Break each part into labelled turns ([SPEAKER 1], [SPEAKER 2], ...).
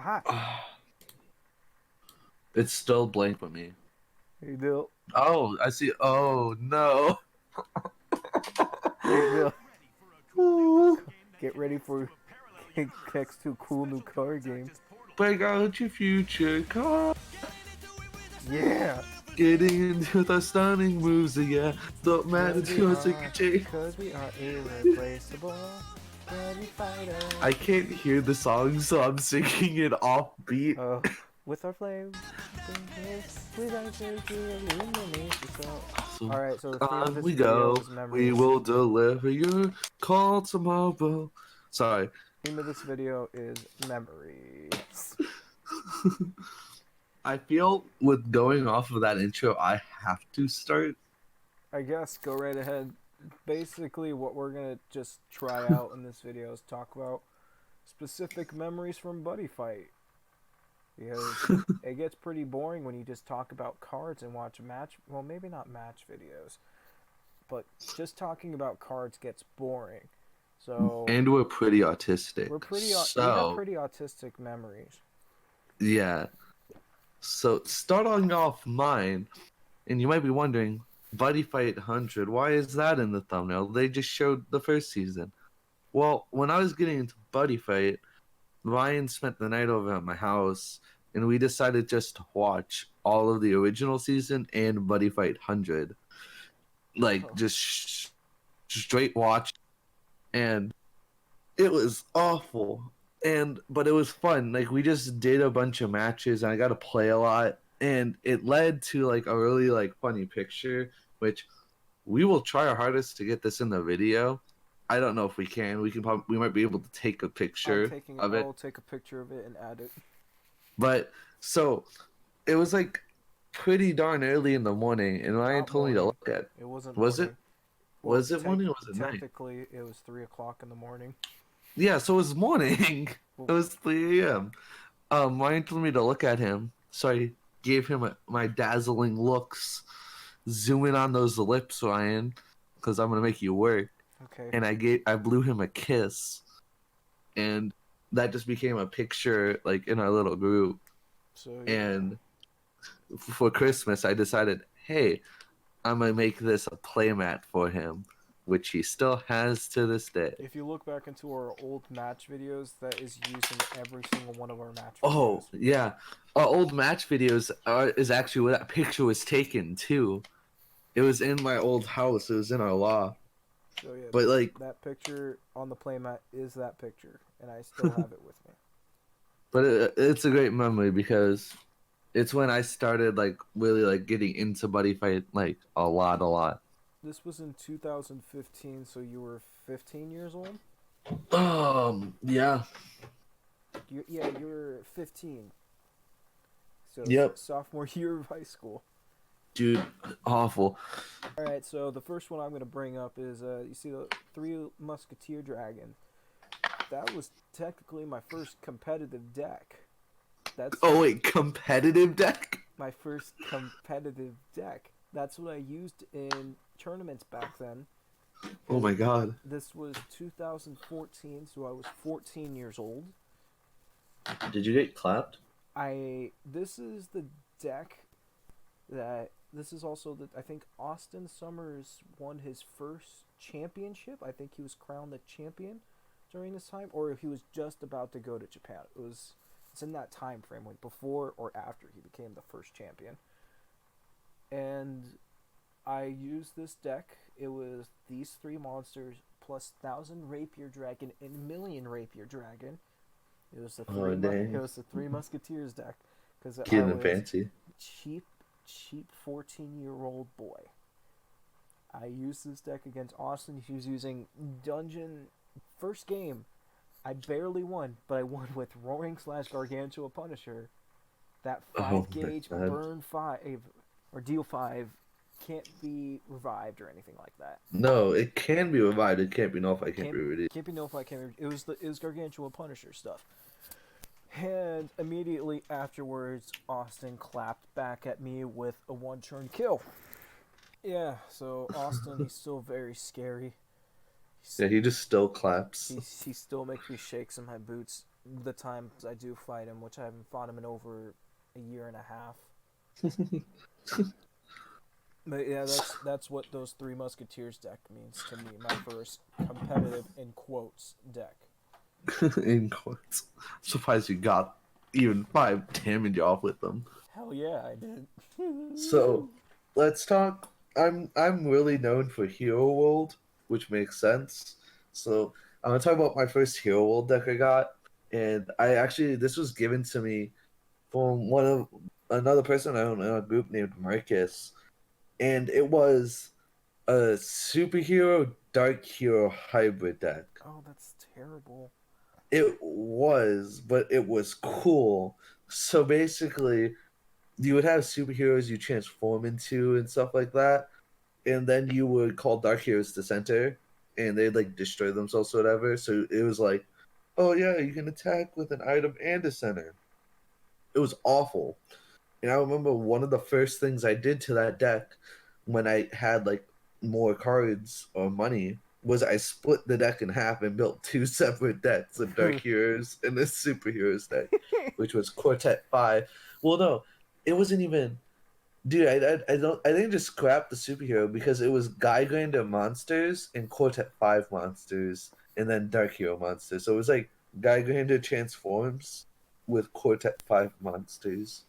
[SPEAKER 1] Aha.
[SPEAKER 2] It's still blank with me.
[SPEAKER 1] Hey, Bill.
[SPEAKER 2] Oh, I see. Oh, no.
[SPEAKER 1] Hey, Bill.
[SPEAKER 2] Ooh.
[SPEAKER 1] Get ready for next to a cool new car game.
[SPEAKER 2] Break out your future car.
[SPEAKER 1] Yeah.
[SPEAKER 2] Getting into the stunning moves, yeah. Don't matter to us,
[SPEAKER 1] Cause we are irreplaceable.
[SPEAKER 2] I can't hear the song, so I'm singing it off beat.
[SPEAKER 1] With our flames, with our illuminate the soul.
[SPEAKER 2] So
[SPEAKER 1] Alright, so the theme of
[SPEAKER 2] on
[SPEAKER 1] this
[SPEAKER 2] we
[SPEAKER 1] video
[SPEAKER 2] go.
[SPEAKER 1] is memories.
[SPEAKER 2] We will deliver your call tomorrow. Sorry.
[SPEAKER 1] The theme of this video is memories.
[SPEAKER 2] I feel with going off of that intro, I have to start.
[SPEAKER 1] I guess go right ahead. Basically, what we're gonna just try out in this video is talk about specific memories from Buddyfight. Because it gets pretty boring when you just talk about cards and watch match. Well, maybe not match videos, but just talking about cards gets boring. So
[SPEAKER 2] And we're pretty autistic.
[SPEAKER 1] we got pretty autistic memories.
[SPEAKER 2] Yeah. So starting off mine, and you might be wondering, Buddyfight 100, why is that in the thumbnail? They just showed the first season. Well, when I was getting into Buddyfight, Ryan spent the night over at my house, and we decided just to watch all of the original season and Buddyfight 100. Like, just straight watch. And it was awful. But it was fun. Like, we just did a bunch of matches, and I got to play a lot. And it led to, like, a really, like, funny picture, which we will try our hardest to get this in the video. I don't know if we can. We might be able to take a picture of it.
[SPEAKER 1] I'll take a picture of it and add it.
[SPEAKER 2] But so it was like pretty darn early in the morning, and Ryan told me to look at.
[SPEAKER 1] It wasn't.
[SPEAKER 2] Was
[SPEAKER 1] morning.
[SPEAKER 2] it? Well, was it morning or was it night?
[SPEAKER 1] Technically, it was 3 o'clock in the morning.
[SPEAKER 2] Yeah, so it was morning. It was 3 a.m. Ryan told me to look at him, so I gave him my dazzling looks, zooming on those lips, Ryan, because I'm gonna make you work.
[SPEAKER 1] Okay.
[SPEAKER 2] And I blew him a kiss, and that just became a picture like in our little group.
[SPEAKER 1] So yeah.
[SPEAKER 2] And for Christmas, I decided, hey, I'm gonna make this a playmat for him, which he still has to this day.
[SPEAKER 1] If you look back into our old match videos, that is used in every single one of our match videos.
[SPEAKER 2] Oh yeah, our old match videos is actually where that picture was taken too. It was in my old house. It was in our loft.
[SPEAKER 1] So yeah,
[SPEAKER 2] but like
[SPEAKER 1] that picture on the playmat is that picture, and I still have it with me.
[SPEAKER 2] But it's a great memory because it's when I started like really like getting into Buddyfight like a lot.
[SPEAKER 1] This was in 2015, so you were 15 years old?
[SPEAKER 2] Yeah.
[SPEAKER 1] You were 15. So
[SPEAKER 2] yep.
[SPEAKER 1] Sophomore year of high school.
[SPEAKER 2] Dude, awful.
[SPEAKER 1] Alright, so the first one I'm going to bring up is, you see the 3 Musketeer Dragon. That was technically my first competitive deck.
[SPEAKER 2] Oh wait, competitive deck?
[SPEAKER 1] My first competitive deck. That's what I used in tournaments back then.
[SPEAKER 2] Oh my god.
[SPEAKER 1] This was 2014, so I was 14 years old.
[SPEAKER 2] Did you get clapped?
[SPEAKER 1] This is the deck that... This is also the... I think Austin Summers won his first championship. I think he was crowned the champion during this time, or he was just about to go to Japan. It's in that time frame, like before or after he became the first champion. And I used this deck. It was these 3 monsters plus 1,000 Rapier Dragon and Million Rapier Dragon. It was the it was the 3 Musketeers deck because I was
[SPEAKER 2] fancy.
[SPEAKER 1] cheap 14-year-old boy. I used this deck against Austin. He was using Dungeon. First game, I barely won, but I won with Roaring / Gargantua Punisher. That 5 gauge burn 5 or deal 5 can't be revived or anything like that.
[SPEAKER 2] No, it can be revived. It can't be nullified. Can't be redeemed.
[SPEAKER 1] Can't be nullified. It was Gargantua Punisher stuff. And immediately afterwards, Austin clapped back at me with a 1-turn kill. Yeah, so Austin, he's still very scary.
[SPEAKER 2] Yeah, he just still claps.
[SPEAKER 1] He still makes me shake some of my boots. the times I do fight him, which I haven't fought him in over a year and a half. But yeah, that's what those Three Musketeers deck means to me. My first competitive in quotes deck.
[SPEAKER 2] In quotes. Surprised you got even 5 damage off with them.
[SPEAKER 1] Hell yeah, I did.
[SPEAKER 2] So let's talk. I'm really known for Hero World, which makes sense. So I'm gonna talk about my first Hero World deck I got, and I actually this was given to me from one of another person I don't know, a group named Marcus, and it was a superhero dark hero hybrid deck.
[SPEAKER 1] Oh, that's terrible.
[SPEAKER 2] It was, but it was cool. So basically, you would have superheroes you transform into and stuff like that, and then you would call dark heroes to center, and they'd like destroy themselves or whatever. So it was like, oh yeah, you can attack with an item and a center. It was awful. And I remember one of the first things I did to that deck when I had like more cards or money was I split the deck in half and built 2 separate decks of Dark Heroes and this Superheroes deck, which was Quartet 5. Well, no, it wasn't even. Dude, I didn't just scrap the superhero because it was Geigrander monsters and Quartet 5 monsters and then Dark Hero monsters. So it was like Geigrander transforms with Quartet 5 monsters.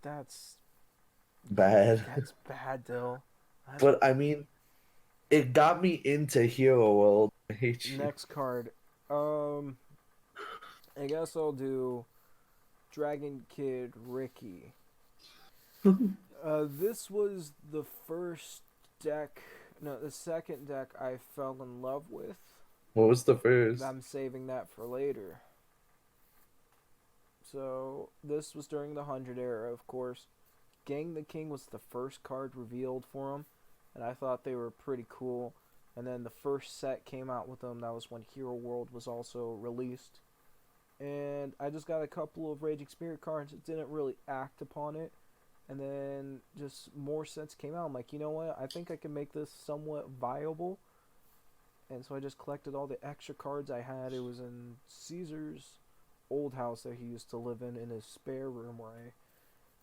[SPEAKER 1] That's
[SPEAKER 2] Bad.
[SPEAKER 1] that's bad, Dill.
[SPEAKER 2] But I mean, it got me into Hero World. I hate you.
[SPEAKER 1] Next card. I guess I'll do Dragon Kid Ricky. This was the first deck, no, the second deck I fell in love with.
[SPEAKER 2] What was the first?
[SPEAKER 1] I'm saving that for later. So, this was during the 100 era, of course. Gang the King was the first card revealed for him, and I thought they were pretty cool. And then the first set came out with them. That was when Hero World was also released. And I just got a couple of Raging Spirit cards. It didn't really act upon it. And then just more sets came out. I'm like, you know what? I think I can make this somewhat viable. And so I just collected all the extra cards I had. It was in Caesar's old house that he used to live in his spare room, where I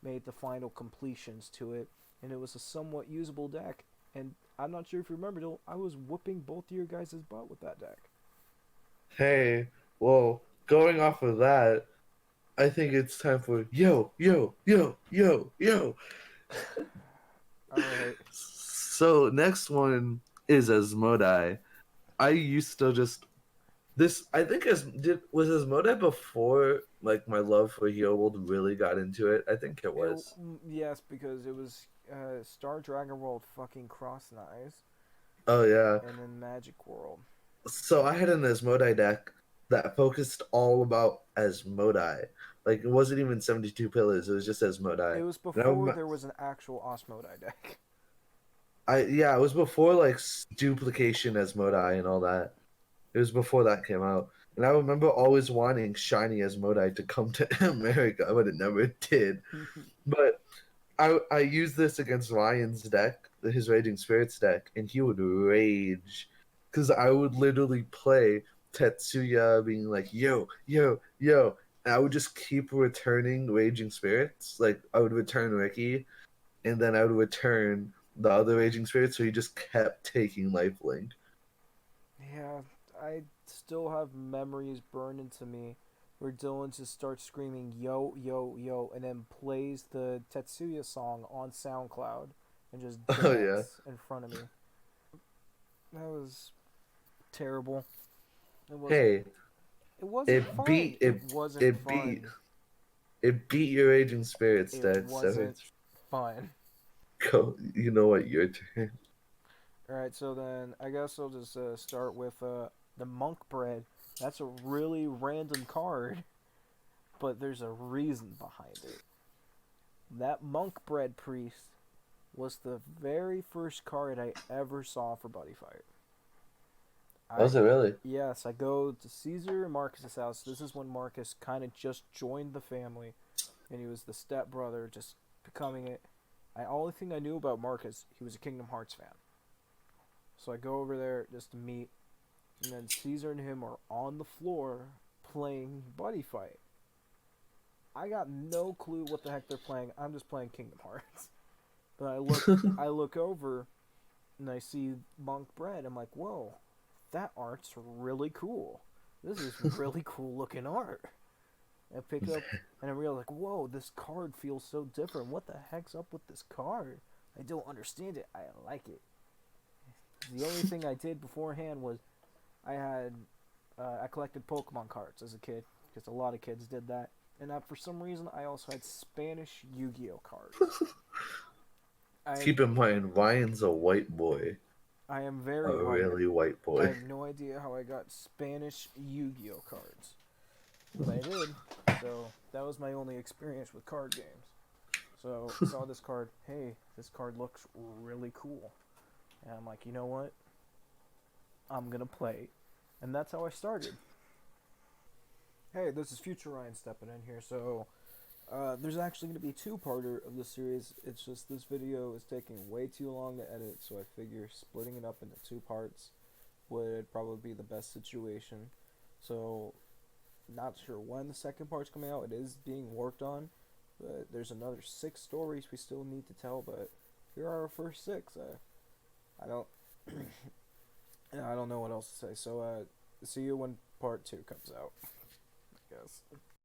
[SPEAKER 1] made the final completions to it. And it was a somewhat usable deck. And I'm not sure if you remember, I was whooping both of your guys' butt with that deck.
[SPEAKER 2] Hey, well, going off of that, I think it's time for yo, yo, yo, yo, yo.
[SPEAKER 1] Alright.
[SPEAKER 2] So next one is Asmodai. I used to just this. I think was Asmodai before like my love for Hero World really got into it. I think it was.
[SPEAKER 1] Yes, because it was Star Dragon World fucking Cross Knives,
[SPEAKER 2] Oh yeah.
[SPEAKER 1] and then Magic World.
[SPEAKER 2] So I had an Asmodai deck that focused all about Asmodai. Like it wasn't even 72 pillars. It was just Asmodai.
[SPEAKER 1] It was
[SPEAKER 2] And
[SPEAKER 1] before there was an actual Osmodai deck.
[SPEAKER 2] it was before like duplication Asmodai and all that. It was before that came out. And I remember always wanting shiny Asmodai to come to America, but it never did. But I used this against Ryan's deck, his Raging Spirits deck, and he would rage because I would literally play Tetsuya being like, yo, yo, yo. And I would just keep returning Raging Spirits. Like, I would return Ricky, and then I would return the other Raging Spirits, so he just kept taking Lifelink.
[SPEAKER 1] Yeah, I still have memories burned into me where Dylan just starts screaming yo yo yo and then plays the Tetsuya song on SoundCloud and just
[SPEAKER 2] Oh, yeah.
[SPEAKER 1] dance in front of me. That was terrible. It wasn't.
[SPEAKER 2] Hey,
[SPEAKER 1] It wasn't
[SPEAKER 2] it
[SPEAKER 1] fun.
[SPEAKER 2] beat
[SPEAKER 1] It wasn't
[SPEAKER 2] it
[SPEAKER 1] fun.
[SPEAKER 2] beat it beat your Raging Spirits
[SPEAKER 1] It
[SPEAKER 2] deck, so
[SPEAKER 1] wasn't
[SPEAKER 2] it's
[SPEAKER 1] fun.
[SPEAKER 2] go. You know what? Your turn.
[SPEAKER 1] Alright, so then I guess I'll just start with the Monk Bread. That's a really random card, but there's a reason behind it. That Monk Bread Priest was the very first card I ever saw for Buddyfight.
[SPEAKER 2] Was it really?
[SPEAKER 1] Yes, I go to Caesar and Marcus's house. This is when Marcus kind of just joined the family, and he was the stepbrother, just becoming it. Only thing I knew about Marcus, he was a Kingdom Hearts fan. So I go over there just to meet, and then Caesar and him are on the floor playing Buddy Fight. I got no clue what the heck they're playing. I'm just playing Kingdom Hearts. But I look over and I see Monk Bread. I'm like, whoa, that art's really cool. This is really cool looking art. I pick up and I realize, like, whoa, this card feels so different. What the heck's up with this card? I don't understand it. I like it. The only thing I did beforehand was I collected Pokemon cards as a kid, because a lot of kids did that. And for some reason, I also had Spanish Yu-Gi-Oh cards.
[SPEAKER 2] Keep in mind, Ryan's a white boy.
[SPEAKER 1] I am very
[SPEAKER 2] A
[SPEAKER 1] white.
[SPEAKER 2] really white boy.
[SPEAKER 1] I have no idea how I got Spanish Yu-Gi-Oh cards. But I did, so that was my only experience with card games. So I saw this card, hey, this card looks really cool. And I'm like, you know what? I'm going to play. And that's how I started. Hey, this is Future Ryan stepping in here. So there's actually going to be a two-parter of the series. It's just this video is taking way too long to edit, so I figure splitting it up into two parts would probably be the best situation. So not sure when the second part's coming out. It is being worked on, but there's another 6 stories we still need to tell, but here are our first 6. I don't I don't know what else to say. So see you when part 2 comes out, I guess.